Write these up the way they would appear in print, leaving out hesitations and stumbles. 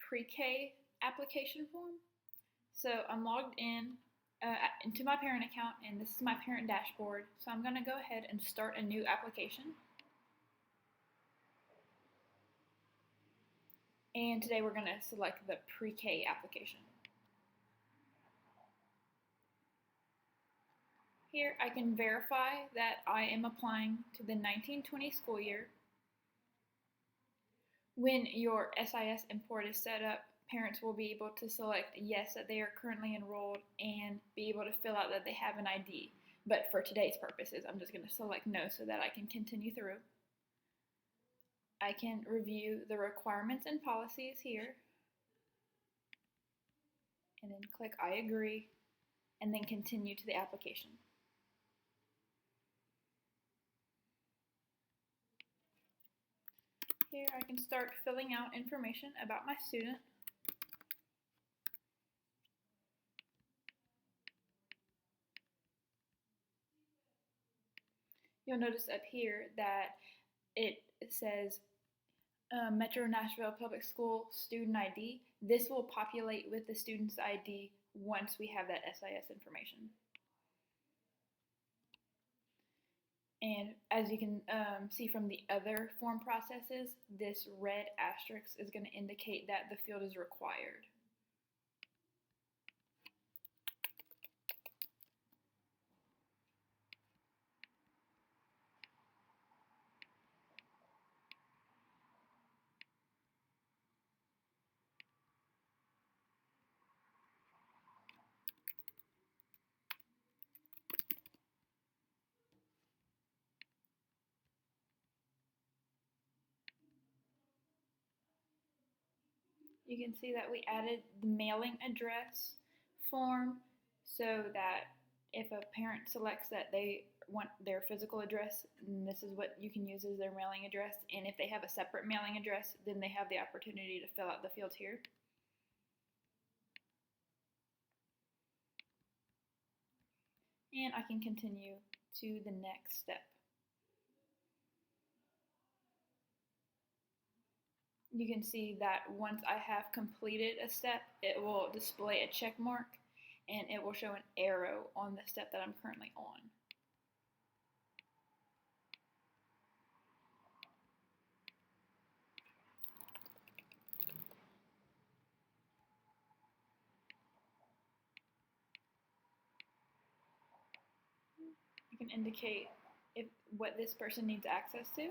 PreK application form. So I'm logged in into my parent account, and this is my parent dashboard. So I'm going to go ahead and start a new application. And today we're going to select the PreK application. Here I can verify that I am applying to the 1920 school year. When your SIS import is set up, parents will be able to select yes that they are currently enrolled and be able to fill out that they have an ID. But for today's purposes, I'm just going to select no so that I can continue through. I can review the requirements and policies here, and then click I agree, and then continue to the application. Here I can start filling out information about my student. You'll notice up here that it says Metro Nashville Public School student ID. This will populate with the student's ID once we have that SIS information. And as you can see from the other form processes, this red asterisk is going to indicate that the field is required. You can see that we added the mailing address form so that if a parent selects that they want their physical address, and this is what you can use as their mailing address, and if they have a separate mailing address, then they have the opportunity to fill out the fields here. And I can continue to the next step. You can see that once I have completed a step, it will display a check mark and it will show an arrow on the step that I'm currently on. I can indicate what this person needs access to,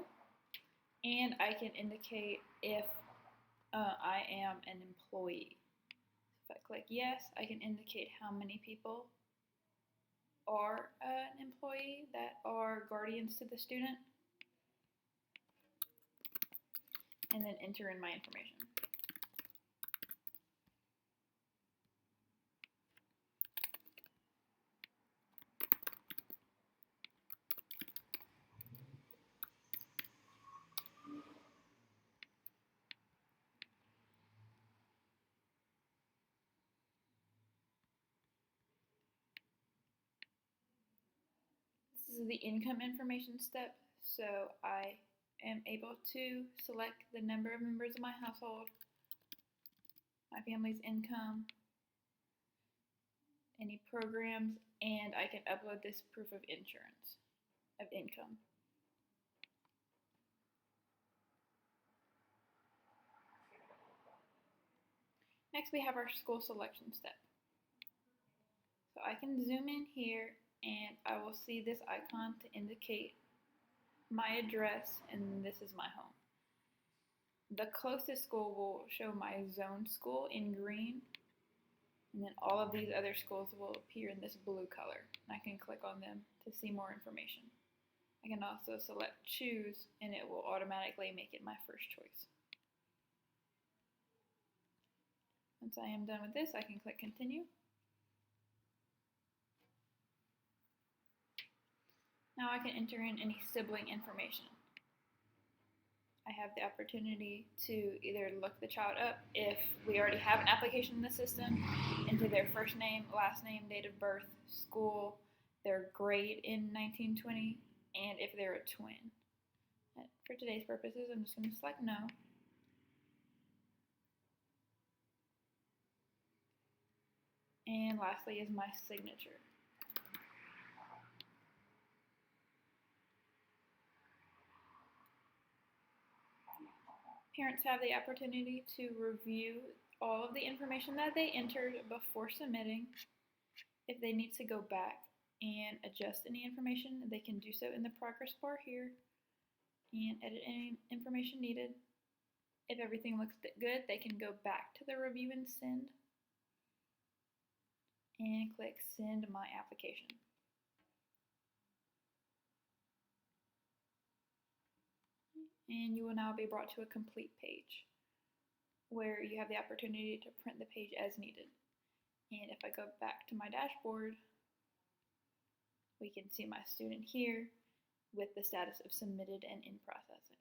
and I can indicate if I am an employee. If I click yes, I can indicate how many people are an employee that are guardians to the student, and then enter in my information. This is the income information step, so I am able to select the number of members of my household, my family's income, any programs, and I can upload this proof of insurance, of income. Next we have our school selection step. So I can zoom in here and I will see this icon to indicate my address, and this is my home. The closest school will show my zone school in green, and then all of these other schools will appear in this blue color, and I can click on them to see more information. I can also select choose, and it will automatically make it my first choice. Once I am done with this, I can click continue. Now I can enter in any sibling information. I have the opportunity to either look the child up if we already have an application in the system, into their first name, last name, date of birth, school, their grade in 1920, and if they're a twin. For today's purposes, I'm just going to select no. then lastly is my signature. Parents have the opportunity to review all of the information that they entered before submitting. If they need to go back and adjust any information, they can do so in the progress bar here and edit any information needed. If everything looks good, they can go back to the review and send and click send my application. And you will now be brought to a complete page where you have the opportunity to print the page as needed. And if I go back to my dashboard, we can see my student here with the status of submitted and in processing.